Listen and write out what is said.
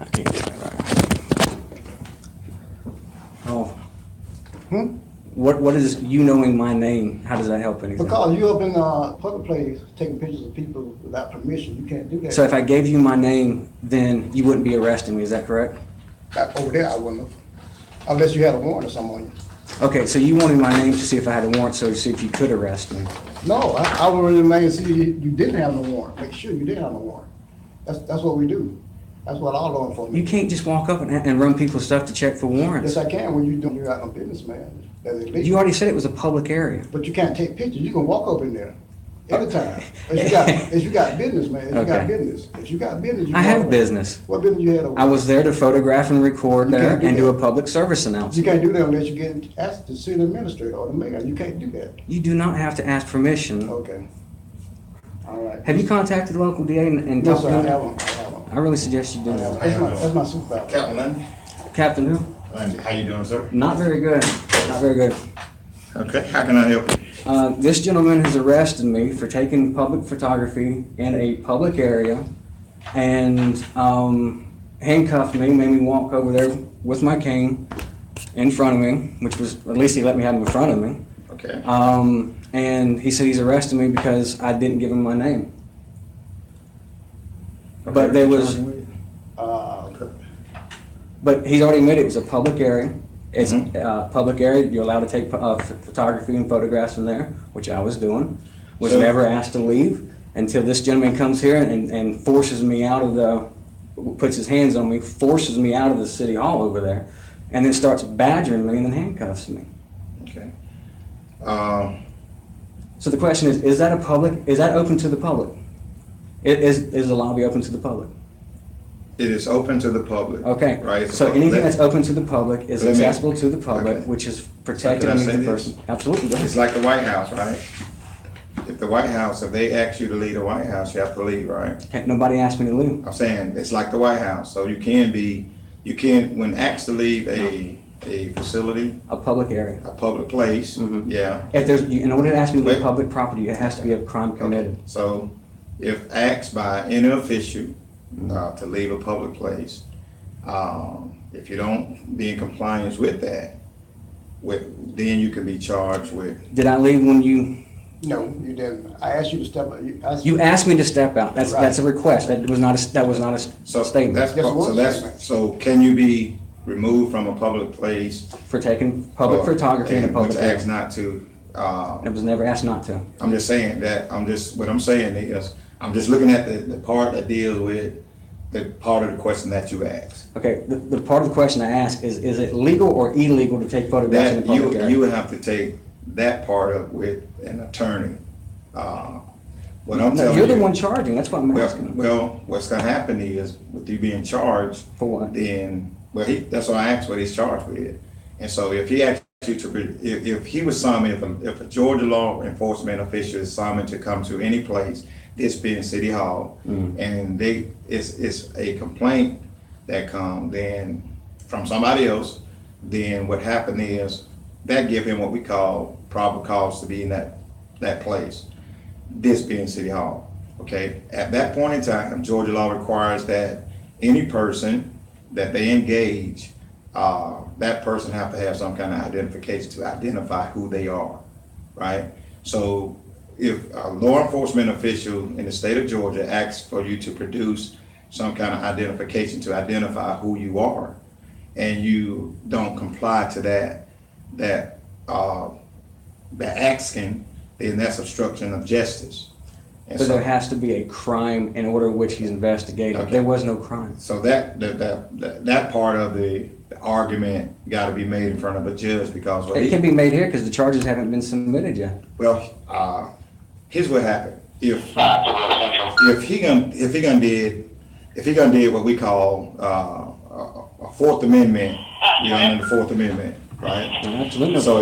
I can't get that right. Oh. What is you knowing my name? How does that help anything? Because you up in a public place taking pictures of people without permission, you can't do that. So if I gave you my name, then you wouldn't be arresting me, is that correct? Over there, I wouldn't have, unless you had a warrant or something on you. Okay, so you wanted my name to see if I had a warrant, so to see if you could arrest me. No, I would really see you didn't have no warrant. Make sure you didn't have no warrant. That's what we do. That's what all law enforcement. You can't just walk up and run people's stuff to check for warrants. Yes, I can when you're out on business, man. That's illegal. You already said it was a public area. But you can't take pictures. You can walk up in there anytime. If you got business, man. If you got business. If you got business, you I have business. What business you had over I was there to photograph and record You there can't do and that. do a public service You announcement. can't do that unless you get asked to see the administrator or the mayor. You can't do that. You do not have to ask permission. Okay. All right. Have you contacted the local DA and No, talked sir, to I him? haven't. I really suggest you do that. That's my supervisor. Captain Lundy, Captain who? how you doing, sir? Not very good. Not very good. Okay, how can I help you? This gentleman has arrested me for taking public photography in a public area and handcuffed me, made me walk over there with my cane in front of me, which was, at least he let me have him in front of me. Okay. And he said he's arresting me because I didn't give him my name. But there was, but he's already admitted it was a public area. It's a public area, you're allowed to take photography and photographs from there, which I was doing. Was So- never asked to leave until this gentleman comes here and forces me out of the, puts his hands on me, forces me out of the city hall over there, and then starts badgering me and then handcuffs me. Okay. So the question is that is that open to the public? Is the lobby open to the public? It is open to the public. Okay, Right? so anything that's open to the public is Let me- accessible to the public, okay. which is protected Can I under say the this? person. Absolutely, go It's ahead. like the White House, right? If the White House, if they ask you to leave the White House, you have to leave, right? Nobody asked me to leave. I'm saying, it's like the White House, so you can, when asked to leave a facility, A public area. a public place, Mhm. yeah. If there's, in order to ask me to leave Wait. public property, it has to be a crime committed. So if asked by any official to leave a public place, if you don't be in compliance with that, then you can be charged with. Did I leave when you No, you didn't. I asked you to step up. You asked me to step out? That's a request. That was not a So statement. so can you be removed from a public place? For taking public photography in a and public was area. asked not to, It was never asked not to. I'm just saying that, what I'm saying is, I'm just looking at the part that deals with the part of the question that you asked. Okay, the part of the question I asked is it legal or illegal to take photographs in a That, public you area? would have to take that part up with an attorney. What I'm No, telling you're you. the one charging, that's what I'm asking. Well, what's gonna happen is, with you being charged, For what? then, that's what I asked what he's charged with. And so if he asked you to, if he was summoned, if a Georgia law enforcement official is summoned to come to any place, this being City Hall, and it's a complaint that come then from somebody else, then what happened is, that give him what we call probable cause to be in that place, this being City Hall, okay? At that point in time, Georgia law requires that any person that they engage, that person have to have some kind of identification to identify who they are, right? So if a law enforcement official in the state of Georgia asks for you to produce some kind of identification to identify who you are, and you don't comply to that asking, then that's obstruction of justice. And So there has to be a crime in order which he's investigating. Okay. There was no crime. So that part of the argument got to be made in front of a judge, because It can be made here because the charges haven't been submitted yet. well, here's what happened. If he gonna did what we call a Fourth Amendment, under the Fourth Amendment, right? Absolutely. So